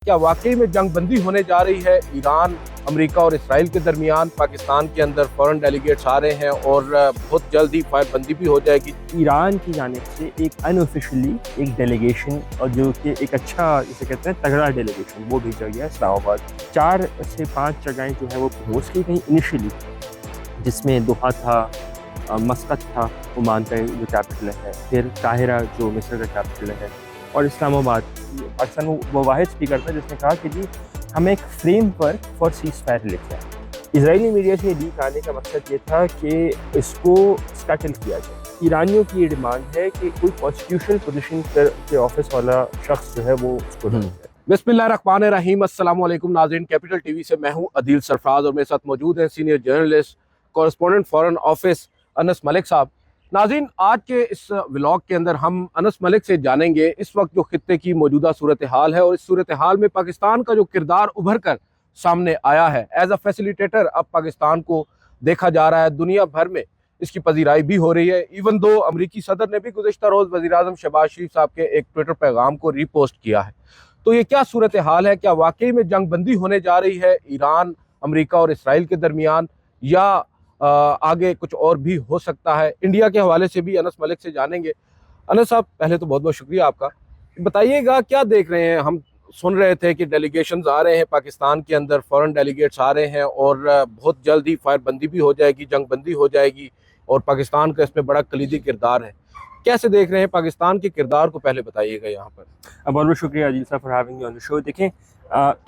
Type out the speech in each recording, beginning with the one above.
क्या वाकई में जंग बंदी होने जा रही है ईरान, अमेरिका और इसराइल के दरमियान? पाकिस्तान के अंदर फॉरेन डेलीगेट्स आ रहे हैं और बहुत जल्द ही फायर बंदी भी हो जाएगी। ईरान की जानिब से एक अनऑफिशियली एक डेलीगेशन और जो कि एक अच्छा जिसे कहते हैं तगड़ा डेलीगेशन वो भेजा गया इस्लामाबाद। 4 से 5 जगहें जो है वो प्रपोज की गई इनिशियली, जिसमें दोहा था, मस्कत था ओमान का जो कैपिटल है, फिर काहिरा जो मिस्र का कैपिटल है, और इस्लामाबाद। पाकिस्तान वो वाहिद स्पीकर था जिसने कहा कि जी हम एक फ्रेमवर्क फॉर सीज फायर लेके आए। इजरायली मीडिया से लीक आने का मकसद ये था कि इसको स्कैटल किया जाए। ईरानियों की ये डिमांड है कि कोई कॉन्स्टिट्यूशनल पोजीशन के ऑफिस वाला शख्स जो है वो उसको ढूंढ जाए। बिस्मिल्लाहिर्रहमानिर्रहीम। अस्सलाम वालेकुम नाज़रीन, कैपिटल टीवी से मैं हूं अदील सरफराज और मेरे साथ मौजूद हैं senior journalist correspondent foreign office Anas Malik साहब। नाज़रीन, आज के इस व्लॉग के अंदर हम अनस मलिक से जानेंगे इस वक्त जो खित्ते की मौजूदा सूरत हाल है और इस सूरत हाल में पाकिस्तान का जो किरदार उभर कर सामने आया है। एज अ फैसिलिटेटर अब पाकिस्तान को देखा जा रहा है, दुनिया भर में इसकी पजीराई भी हो रही है। इवन दो अमरीकी सदर ने भी गुज़िश्ता रोज़ वज़ीर-ए-आज़म शहबाज शरीफ साहब के एक ट्विटर पैगाम को रीपोस्ट किया है। तो ये क्या सूरत हाल है? क्या वाकई में जंग बंदी होने जा रही है ईरान, अमेरिका और इसराइल के दरमियान, या आगे कुछ और भी हो सकता है? इंडिया के हवाले से भी अनस मलिक से जानेंगे। अनस साहब, पहले तो बहुत बहुत शुक्रिया आपका। बताइएगा क्या देख रहे हैं? हम सुन रहे थे कि डेलीगेशंस आ रहे हैं पाकिस्तान के अंदर, फॉरेन डेलीगेट्स आ रहे हैं और बहुत जल्द ही फायर बंदी भी हो जाएगी, जंग बंदी हो जाएगी और पाकिस्तान का इसमें बड़ा कलीदी किरदार है। कैसे देख रहे हैं पाकिस्तान के किरदार को? पहले बताइएगा यहाँ पर। बहुत बहुत शुक्रिया अजील साहब for having me on the show. देखें,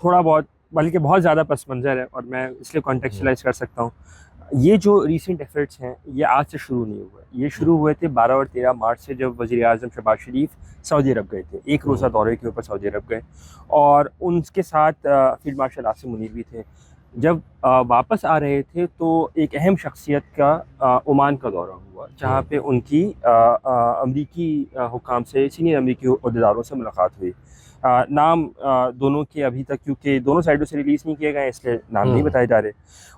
थोड़ा बहुत बल्कि बहुत ज़्यादा पस मंज़र है और मैं इसलिए कॉन्टेक्चुअलाइज कर सकता हूँ। ये जो रीसेंट एफर्ट्स हैं ये आज से शुरू नहीं हुए, ये शुरू हुए थे 12 और 13 मार्च से, जब वज़ीर-ए-आज़म शहबाज शरीफ सऊदी अरब गए थे। एक रोज़ा दौरे के ऊपर सऊदी अरब गए और उनके साथ फील्ड मार्शल आसिम मुनीर भी थे। जब वापस आ रहे थे तो एक अहम शख्सियत का ओमान का दौरा हुआ, जहाँ पे उनकी अमरीकी हुकाम से, सीनियर अमरीकी अहदेदारों से मुलाकात हुई। नाम दोनों के अभी तक, क्योंकि दोनों साइडों से रिलीज़ नहीं किए गए, इसलिए नाम नहीं बताए जा रहे।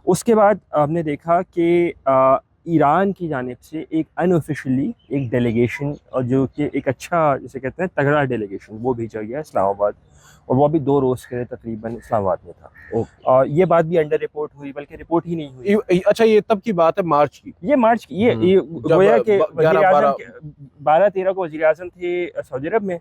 उसके बाद हमने देखा कि ईरान की जानिब से एक अनऑफिशियली एक डेलीगेशन और जो कि एक अच्छा जिसे कहते हैं तगड़ा डेलीगेशन वो भेजा गया इस्लामाबाद, और वो भी 2 रोज़ के लिए तकरीबन इस्लामाबाद में था। और ये बात भी अंडर रिपोर्ट हुई, बल्कि रिपोर्ट ही नहीं हुई। अच्छा, ये तब की बात है, मार्च की? ये मार्च की, ये गोया के 12-13 को वज़ीर-ए-आज़म थे सऊदी अरब में,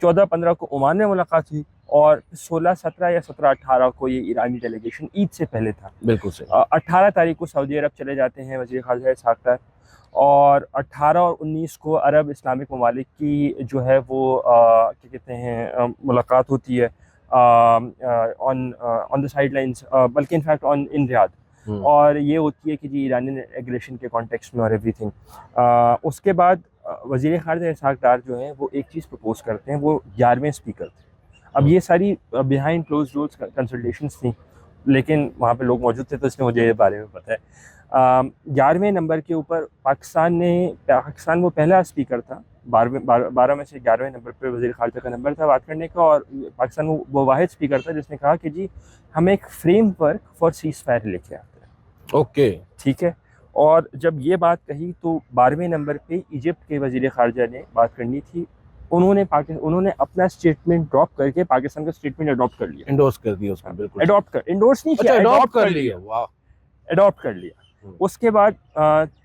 14-15 को ओमान में मुलाकात हुई और 16-17 या 17-18 को ये ईरानी डेलीगेशन ईद से पहले था। बिल्कुल सही। 18 तारीख को सऊदी अरब चले जाते हैं वज़ीर ख़ारजा इसहाक़ डार, और 18 और 19 को अरब इस्लामिक ममालिक की जो है वो क्या कहते हैं मुलाकात होती है ऑन द साइड लाइन्स, बल्कि इनफैक्ट ऑन इन रियाद। और ये होती है कि जी ईरानियन एग्रेशन के कॉन्टेक्स्ट में और एवरीथिंग। उसके बाद वज़ीर ख़ारजा इसहाक़ डार जो हैं वो एक चीज़ प्रपोज करते हैं, वो 11वें स्पीकर थे। अब ये सारी बिहाइंड क्लोज डोर्स कंसल्टेशंस थी, लेकिन वहाँ पे लोग मौजूद थे तो इसलिए मुझे ये बारे में पता है। 11वें नंबर के ऊपर पाकिस्तान वो पहला स्पीकर था, 12 में से 11वें नंबर पर वज़ीर ख़ारजा का नंबर था बात करने का, और पाकिस्तान वो वाहिद स्पीकर था जिसने कहा कि जी हम एक फ्रेमवर्क फॉर सीज फायर लेके आते हैं। ओके, ठीक है। और जब ये बात कही तो 12वें नंबर पे इजिप्ट के वज़ीर ख़ारजा ने बात करनी थी, उन्होंने अपना स्टेटमेंट ड्रॉप करके पाकिस्तान का स्टेटमेंट अडॉप्ट कर लिया, इंडोर्स कर दिया उसमें। बिल्कुल, इंडोर्स नहीं किया, अडॉप्ट कर लिया। वाह, अडॉप्ट कर लिया। उसके बाद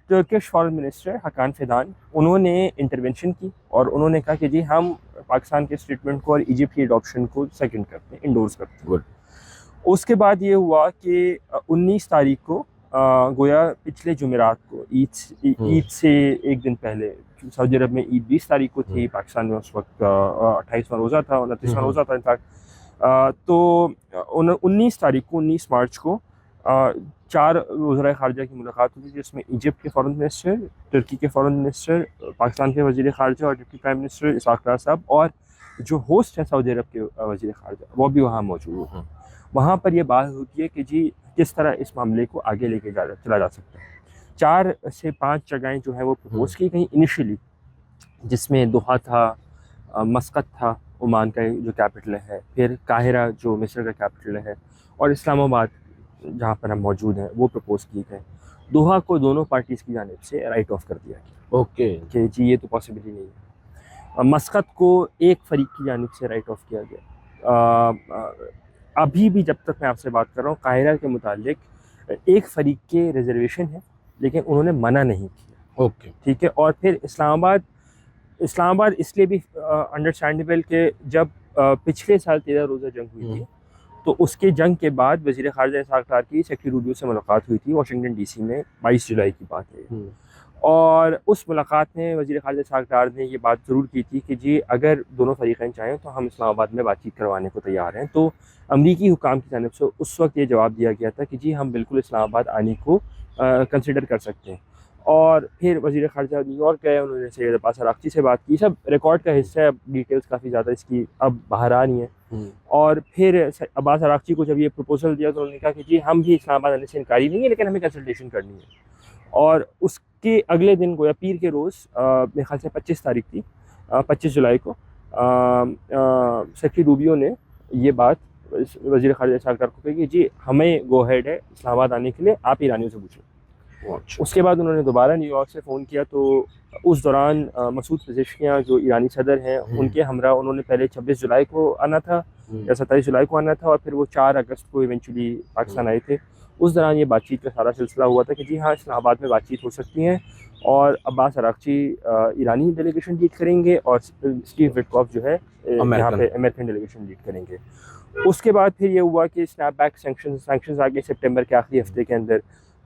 तुर्किश फॉरेन मिनिस्टर हकान फिदान, उन्होंने इंटरवेंशन की और उन्होंने कहा कि जी हम पाकिस्तान के स्टेटमेंट को और इजिप्ट की अडॉप्शन को सेकंड करते हैं, इंडोर्स करते हैं। गुड। उसके बाद ये हुआ कि 19 तारीख को गोया पिछले जुमेरात को ईद से एक दिन पहले, सऊदी अरब में ईद 20 तारीख को थी, पाकिस्तान में उस वक्त 28वां रोज़ा था, 29वां रोज़ा था इनफैक्ट। तो 19 मार्च को 4 वज़ीर ख़ारजा की मुलाकात हुई, जिसमें इजिप्ट के फॉरेन मिनिस्टर, तुर्की के फॉरेन मिनिस्टर, पाकिस्तान के वज़ीर ख़ारजा और डिप्टी प्राइम मिनिस्टर इसहाक़ डार साहब, और जो होस्ट हैं सऊदी अरब के वज़ीर ख़ारजा, वो भी वहाँ मौजूद हैं। वहाँ पर यह बात होती है कि जी किस तरह इस मामले को आगे लेके चला जा सकता है। 4 से 5 जगहें जो है वो प्रपोज की गई इनिशियली, जिसमें दोहा था, मस्कत था ओमान का जो कैपिटल है, फिर काहिरा जो मिस्र का कैपिटल है, और इस्लामाबाद जहाँ पर हम मौजूद हैं वो प्रपोज किए गए। दोहा को दोनों पार्टीज़ की जानिब से राइट ऑफ कर दिया गया। ओके, कि जी ये तो पॉसिबिलिटी नहीं है। मस्कत को एक फरीक की जानिब से राइट ऑफ किया गया। अभी भी जब तक मैं आपसे बात कर रहा हूँ काहिरा के मुतालिक एक फरीक के रिजर्वेशन है, लेकिन उन्होंने मना नहीं किया। ओके। ठीक है। और फिर इस्लामाबाद इसलिए भी अंडरस्टैंडेबल कि जब पिछले साल 13 रोज़ा जंग हुई थी, तो उसके जंग के बाद वज़ीर ख़ारिजा इसहाक़ डार की सेक्रेटरी रूबियो से मुलाकात हुई थी वाशिंगटन डीसी में, 22 जुलाई की बात है। और उस मुलाकात में वज़ीर ख़ारिजा इसहाक़ डार ने ये बात ज़रूर की थी कि जी अगर दोनों फरीक़ैन चाहें तो हम इस्लामाबाद में बातचीत करवाने को तैयार हैं। तो अमरीकी हुकाम की जानिब से उस वक्त ये जवाब दिया गया था कि जी हम बिल्कुल इस्लामाबाद आने को कंसिडर कर सकते हैं। और फिर वज़ीर ख़ारिजा न्यूयॉर्क गए, उन्होंने सैयद अब्बास अराग़ची से बात की। सब रिकॉर्ड का हिस्सा है, अब डिटेल्स काफ़ी ज़्यादा इसकी अब बाहर आ रही हैं। और फिर अब्बास अराग़ची को जब ये प्रपोज़ल दिया तो उन्होंने कहा कि जी हम भी इस्लामाबाद आने से इनकारी नहीं है, लेकिन हमें कंसल्टेशन करनी है। और उसके अगले दिन गोया पीर के रोज़ मेरे ख्याल से 25 तारीख थी, 25 जुलाई को सेक्रेटरी रूबियो ने ये बात वज़ीर ख़ारिजा इसहाक़ डार को कही कि जी हमें गो हेड है इस्लामाबाद आने के लिए, आप ईरानियों से पूछें। उसके बाद उन्होंने दोबारा न्यूयॉर्क से फ़ोन किया, तो उस दौरान मसूद पेज़ेश्कियाँ जो ईरानी सदर हैं उनके हमरा उन्होंने पहले 26 जुलाई को आना था या 27 जुलाई को आना था, और फिर वो 4 अगस्त को इवेंचुअली पाकिस्तान आए थे। उस दौरान ये बातचीत का सारा सिलसिला हुआ था कि जी हाँ इस्लामाबाद में बातचीत हो सकती है, और अब्बास अराग़ची ईरानी डेलीगेशन लीड करेंगे और स्टीव विटकॉफ जो है यहाँ पे अमेरिकन डेलीगेशन लीड करेंगे। उसके बाद फिर ये हुआ कि स्नैपबैक सैंक्शंस आ गए सितंबर के आखिरी हफ्ते के अंदर,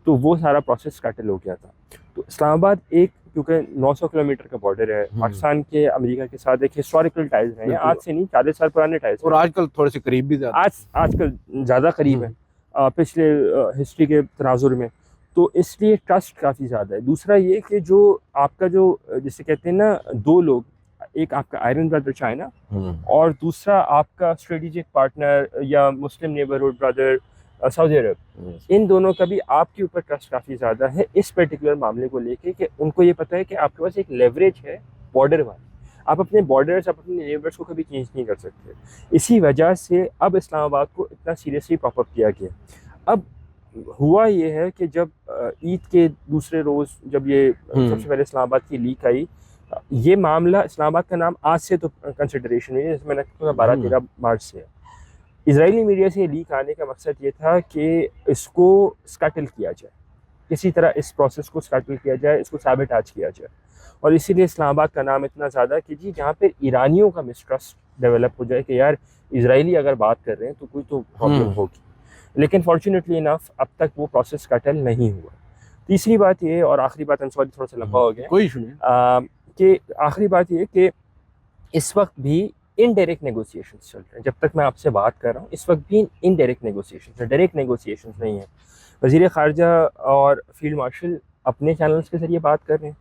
तो वो सारा प्रोसेस स्कैटल हो गया था। तो इस्लामाबाद एक क्योंकि 900 किलोमीटर का बॉर्डर है पाकिस्तान के अमेरिका के साथ, एक हिस्टोरिकल टाइज है, आज से नहीं 40 साल पुराने टाइज, और आजकल थोड़े से करीब भी आजकल ज़्यादा करीब है पिछले हिस्ट्री के तनाजुर में, तो इसलिए ट्रस्ट काफ़ी ज़्यादा है। दूसरा ये कि जो आपका जो जिसे कहते हैं ना दो लोग, एक आपका आयरन ब्रदर चाइना और दूसरा आपका स्ट्रेटेजिक पार्टनर या मुस्लिम नेबरहुड ब्रदर सऊदी अरब, इन दोनों का भी आपके ऊपर ट्रस्ट काफ़ी ज़्यादा है इस पर्टिकुलर मामले को लेके कि उनको ये पता है कि आपके पास एक लेवरेज है बॉर्डर वाली, आप अपने बॉर्डर्स, आप अपने नेबर्स को कभी चेंज नहीं कर सकते। इसी वजह से अब इस्लामाबाद को इतना सीरियसली पॉप अप किया गया। अब हुआ ये है कि जब ईद के दूसरे रोज़ जब ये सबसे पहले इस्लामाबाद की लीक आई, ये मामला इस्लामाबाद का नाम आज से तो कंसिडरेशन है, जैसे मैंने कहा 12-13 मार्च से है। इजरायली मीडिया से लीक आने का मकसद ये था कि इसको स्कैटल किया जाए, किसी तरह इस प्रोसेस को स्कैटल किया जाए, इसको सैबोटेज किया जाए, और इसीलिए इस्लामाबाद का नाम इतना ज़्यादा कि जी जहाँ पे ईरानियों का मिसट्रस्ट डेवलप हो जाए कि यार इजरायली अगर बात कर रहे हैं तो कोई तो प्रॉब्लम होगी। लेकिन फॉर्चुनेटली इनफ अब तक वो प्रोसेस स्कैटल नहीं हुआ। तीसरी बात ये, और आखिरी बात, सॉरी थोड़ा सा लंबा हो गया, कोई इशू नहीं, कि आखिरी बात ये कि इस वक्त भी इनडायरेक्ट नेगोशिएशंस चल रहे हैं। जब तक मैं आपसे बात कर रहा हूँ इस वक्त भी इनडायरेक्ट नेगोशिएशंस है, डायरेक्ट नेगोशिएशंस नहीं है। वज़ीर ख़ारिजा और फील्ड मार्शल अपने चैनल्स के ज़रिए बात कर रहे हैं,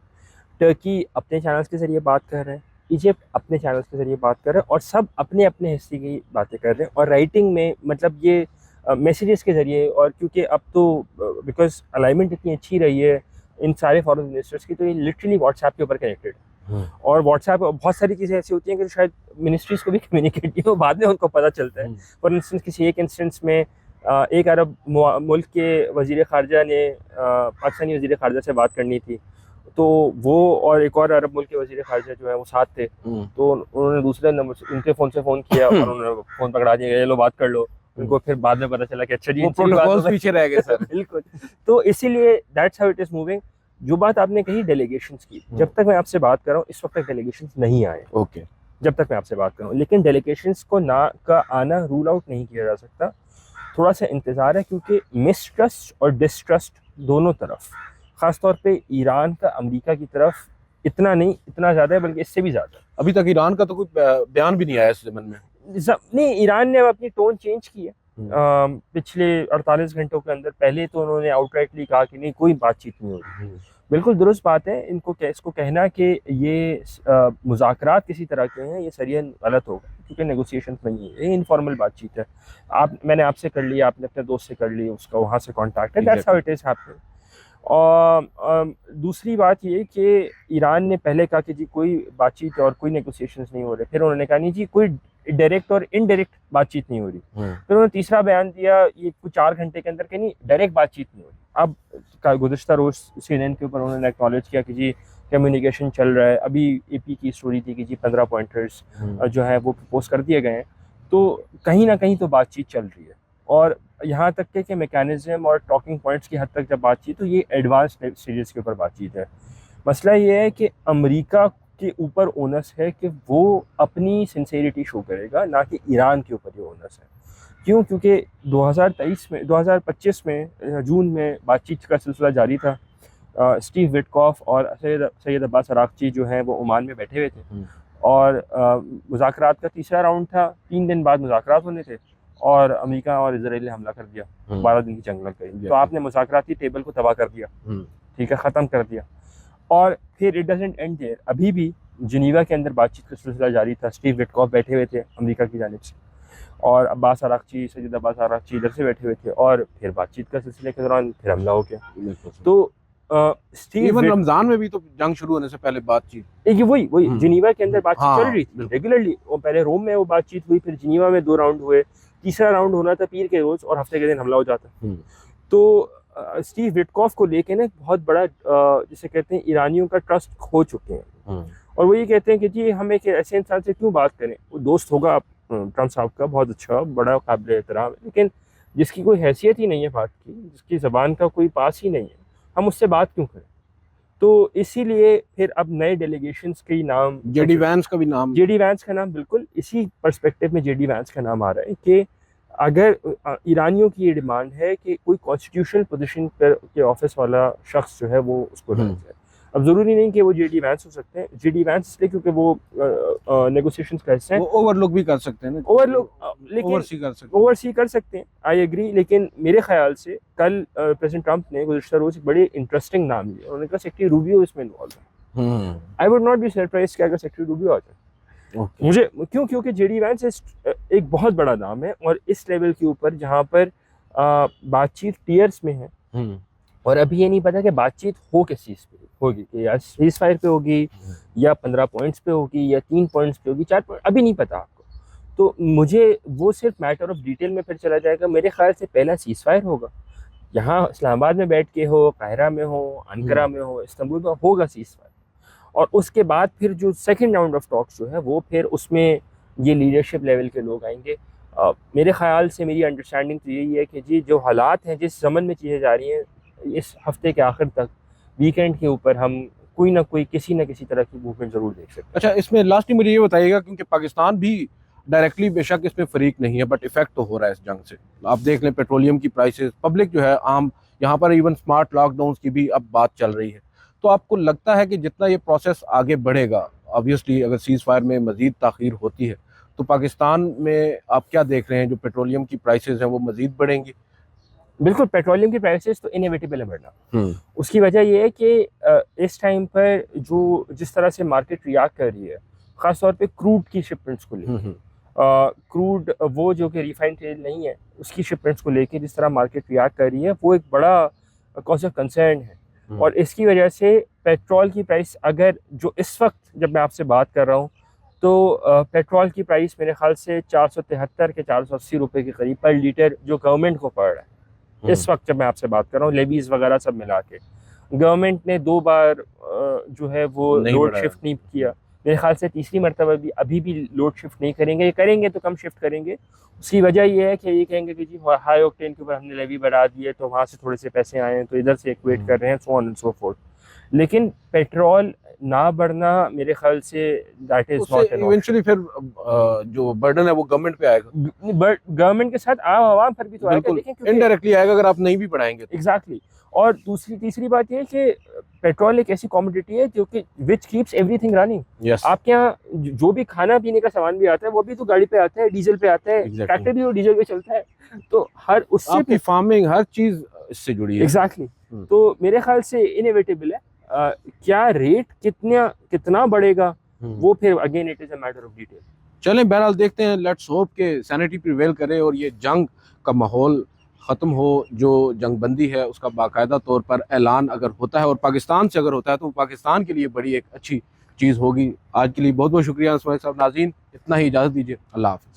टर्की अपने चैनल्स के ज़रिए बात कर रहे हैं, इजिप्ट अपने चैनल्स के ज़रिए बात कर रहे हैं, और सब अपने अपने हिस्से की बातें कर रहे हैं। और राइटिंग में मतलब ये मैसेजेस के ज़रिए, और क्योंकि अब तो बिकॉज अलाइनमेंट इतनी अच्छी रही है इन सारे फॉरेन मिनिस्टर्स की, तो ये लिटरली व्हाट्सएप के ऊपर कनेक्टेड है। और व्हाट्सएप बहुत सारी चीज़ें ऐसी होती हैं कि शायद मिनिस्ट्रीज़ को भी कम्युनिकेट नहीं हो, बाद में उनको पता चलता है। फॉर इंस्टेंस किसी एक इंस्टेंस में एक अरब मुल्क के वज़ीर ख़ारिजा ने पाकिस्तानी वज़ीर ख़ारिजा से बात करनी थी, तो वो और एक और अरब मुल्क के वज़ीर ख़ारिजा जो है वो साथ थे, तो उन्होंने दूसरे नंबर से उनके फ़ोन से फ़ोन किया और उन्होंने फ़ोन पकड़ा दिया, ये लो बात कर लो। उनको फिर बाद में पता चला कि अच्छा जी प्रोटोकॉल्स पीछे रह गए सर। बिल्कुल। तो इसीलिए that's how it is moving. जो बात आपने कही डेलीगेशंस की, जब तक मैं आपसे बात कर रहा हूँ इस वक्त तक डेलीगेशंस नहीं आए। ओके। जब तक मैं आपसे बात कर रहा हूँ, लेकिन डेलीगेशंस को ना का आना रूल आउट नहीं किया जा सकता। थोड़ा सा इंतज़ार है, क्योंकि मिसट्रस्ट और डिस्ट्रस्ट दोनों तरफ, ख़ासतौर पे ईरान का अमेरिका की तरफ इतना नहीं, इतना ज़्यादा है, बल्कि इससे भी ज़्यादा। अभी तक ईरान का तो कोई बयान भी नहीं आया इस ज़मन में। नहीं, ईरान ने अपनी टोन चेंज की है पिछले 48 घंटों के अंदर। पहले तो उन्होंने आउटराइटली कहा कि नहीं कोई बातचीत नहीं हो रही। बिल्कुल दुरुस्त बात है, इसको कहना कि ये मुज़ाकरात किसी तरह के हैं, ये सरियन गलत होगा, क्योंकि नेगोशिएशन नहीं है, ये इनफॉर्मल बातचीत है। मैंने आपसे कर ली, आपने अपने दोस्त से कर ली, उसका वहाँ से कॉन्टैक्ट है, that's how it is happening. और दूसरी बात ये कि ईरान ने पहले कहा कि जी कोई बातचीत और कोई नेगोशिएशंस नहीं हो रहे, फिर उन्होंने कहा नहीं जी कोई डायरेक्ट और इनडायरेक्ट बातचीत नहीं हो रही, फिर उन्होंने तीसरा बयान दिया ये कुछ 4 घंटे के अंदर कि नहीं डायरेक्ट बातचीत नहीं हो रही। अब गुज़िश्ता रोज़ CNN के ऊपर उन्होंने एक्नॉलेज किया कि जी कम्युनिकेशन चल रहा है। अभी AP की स्टोरी थी कि जी 15 पॉइंटर्स जो है वो प्रपोज कर दिए गए हैं। तो कहीं ना कहीं तो बातचीत चल रही है, और यहाँ तक के कि मैकेनिज्म और टॉकिंग पॉइंट्स की हद तक जब बातचीत, तो ये एडवांस स्टेजेस के ऊपर बातचीत है। मसला ये है कि अमेरिका के ऊपर ओनस है कि वो अपनी सिंसेरिटी शो करेगा, ना कि ईरान के ऊपर ये ओनस है। क्यों? क्योंकि 2025 में जून में बातचीत का सिलसिला जारी था। स्टीव विटकॉफ और सैयद अब्बास अरागची जो हैं वो ओमान में बैठे हुए थे, और मुज़ाकरात का तीसरा राउंड था। 3 दिन बाद मुज़ाकरात होने थे और अमेरिका और इजराइल ने हमला कर दिया। 12 दिन की जंग लग गई, तो आपने मुज़ाकराती टेबल को तबाह कर दिया, ठीक है, ख़त्म कर दिया। और फिर इट डजंट एंड देयर, अभी भी जिनीवा के अंदर बातचीत का सिलसिला जारी था। स्टीव विटकॉफ बैठे हुए थे अमेरिका की जानिब से, और अब्बास अरागची, सैयद अब्बास अरागची इधर से बैठे हुए थे, और फिर बातचीत का सिलसिले के दौरान फिर हमला हो गया। तो इवन रमजान में भी तो जंग शुरू होने से पहले बातचीत, वही जिनीवा के अंदर बातचीत चल रही थी रेगुलरली। वो पहले रोम में वो बातचीत हुई, फिर जिनीवा में 2 राउंड हुए, तीसरा राउंड होना था पीर के रोज, और हफ्ते के दिन हमला हो जाता। तो स्टीव विटकॉफ को लेके ना बहुत बड़ा जिसे कहते हैं ईरानियों का ट्रस्ट खो चुके हैं, और वो ये कहते हैं कि जी हम एक ऐसे इंसान से क्यों बात करें, वो दोस्त होगा ट्रम्प साहब का, बहुत अच्छा, बड़ा काबिल एहतराम, लेकिन जिसकी कोई हैसियत ही नहीं है बात की, जिसकी ज़बान का कोई पास ही नहीं है, हम उससे बात क्यों करें। तो इसीलिए फिर अब नए डेलीगेशंस के नाम, जेडी वैंस का भी नाम, जेडी वैंस का नाम, बिल्कुल इसी पर्सपेक्टिव में जेडी वैंस का नाम आ रहा है कि अगर ईरानियों की ये डिमांड है कि कोई कॉन्स्टिट्यूशनल पोजीशन पर के ऑफिस वाला शख्स जो है वो उसको रह जाए। अब ज़रूरी नहीं कि वो जेडी वैंस हो सकते हैं, जेडी वैंस इसलिए क्योंकि वो नेगोशिएशंस का हिस्सा है, वो ओवरलुक भी कर सकते हैं ना, ओवरसी कर सकते हैं, आई एग्री। लेकिन मेरे ख्याल से कल प्रेसिडेंट ट्रंप ने गुज़िश्ता रोज़ एक बड़ी इंटरेस्टिंग नाम लिया, उन्होंने कहा सेक्रेटरी रूबियो इसमें इन्वॉल्व है। I would not be surprise कि अगर सेक्रेटरी रूबियो आ जाए। मुझे क्योंकि जेडी वैंस एक बहुत बड़ा नाम है, और इस लेवल के ऊपर जहाँ पर बातचीत टीयर्स में है, और अभी ये नहीं पता कि बातचीत हो किस चीज़ पे होगी, कि या सीज फायर पे होगी, या 15 पॉइंट्स पे होगी, या 3 पॉइंट्स पे होगी, 4 पॉइंट, अभी नहीं पता आपको। तो मुझे वो सिर्फ मैटर ऑफ डिटेल में फिर चला जाएगा। मेरे ख्याल से पहला सीज फायर होगा, यहाँ इस्लामाबाद में बैठ के हो, काहिरा में हो, अंकारा में हो, इस्तांबुल में होगा सीज फायर, और उसके बाद फिर जो सेकेंड राउंड ऑफ टॉक्स जो है वो फिर उसमें ये लीडरशिप लेवल के लोग आएंगे। मेरे ख्याल से मेरी अंडरस्टैंडिंग तो यही है कि जी जो हालात हैं, जिस ज़मन में चीज़ें जा रही हैं, इस हफ्ते के आखिर तक, वीकेंड के ऊपर हम कोई ना कोई किसी न किसी तरह की मूवमेंट ज़रूर देख सकते हैं। अच्छा, इसमें लास्टली मुझे ये बताइएगा, क्योंकि पाकिस्तान भी डायरेक्टली बेशक इसमें फरीक नहीं है, बट इफेक्ट तो हो रहा है इस जंग से। आप देख लें पेट्रोलियम की प्राइसेस, पब्लिक जो है आम, यहाँ पर इवन स्मार्ट लॉकडाउन की भी अब बात चल रही है। तो आपको लगता है कि जितना ये प्रोसेस आगे बढ़ेगा, ऑब्वियसली अगर सीज फायर में मजीद ताख़ीर होती है, तो पाकिस्तान में आप क्या देख रहे हैं, जो पेट्रोलियम की प्राइसेस हैं वो मजीद बढ़ेंगी? बिल्कुल, पेट्रोलियम की प्राइसेस तो इनएविटेबल है बढ़ना। उसकी वजह यह है कि इस टाइम पर जो जिस तरह से मार्केट रिएक्ट कर रही है, ख़ास तौर पे क्रूड की शिपमेंट्स को लेकर, क्रूड वो जो कि रिफाइंड तेल नहीं है उसकी शिपमेंट्स को लेकर जिस तरह मार्केट रिएक्ट कर रही है, वो एक बड़ा कॉज ऑफ कंसर्न है। और इसकी वजह से पेट्रोल की प्राइस, अगर जो इस वक्त जब मैं आपसे बात कर रहा हूँ, तो पेट्रोल की प्राइस मेरे ख्याल से 473 के 480 रुपये के करीब पर लीटर जो गवर्नमेंट को पड़ रहा है इस वक्त जब मैं आपसे बात कर रहा हूँ, लेवीज वगैरह सब मिला के। गवर्नमेंट ने 2 बार जो है वो लोड शिफ्ट नहीं किया, मेरे ख्याल से तीसरी मरतबा भी अभी भी लोड शिफ्ट नहीं करेंगे, ये करेंगे तो कम शिफ्ट करेंगे। उसकी वजह ये है कि ये कहेंगे कि जी हाई ऑक्टेन के ऊपर हमने लेवी बढ़ा दी है, तो वहाँ से थोड़े से पैसे आए हैं, तो इधर से इक्वेट कर रहे हैं, so on and so fourth. लेकिन पेट्रोल ना बढ़ना मेरे ख्याल say that is not an, eventually फिर जो बर्डन है वो गवर्नमेंट पे आएगा, गवर्नमेंट के साथ आवाम पर भी तो आएगा, लेकिन इनडायरेक्टली आएगा अगर आप नहीं भी बढ़ाएंगे। एग्जैक्टली। और तीसरी बात ये है कि पेट्रोल एक ऐसी कमोडिटी है जो कि विच कीप्स एवरीथिंग रनिंग। आपके यहाँ जो भी खाना पीने का सामान भी आता है वो भी तो गाड़ी पे आता है, डीजल पे आता है, ट्रैक्टर भी वो डीजल पे चलता है, तो हर उससे आपकी फार्मिंग हर चीज इससे जुड़ी है। एग्जैक्टली। तो मेरे ख्याल से इनएविटेबल है। क्या रेट कितना बढ़ेगा वो फिर again it is a matter of detail. चलें, बहरहाल देखते हैं, लेट्स होप के सैनिटी प्रिवेल करे और ये जंग का माहौल ख़त्म हो। जो जंगबंदी है उसका बाकायदा तौर पर ऐलान अगर होता है और पाकिस्तान से अगर होता है तो पाकिस्तान के लिए बड़ी एक अच्छी चीज़ होगी। आज के लिए बहुत बहुत शुक्रिया अनस मलिक साहब। नाज़रीन, इतना ही इजाज़त दीजिए। अल्लाह हाफ़िज़।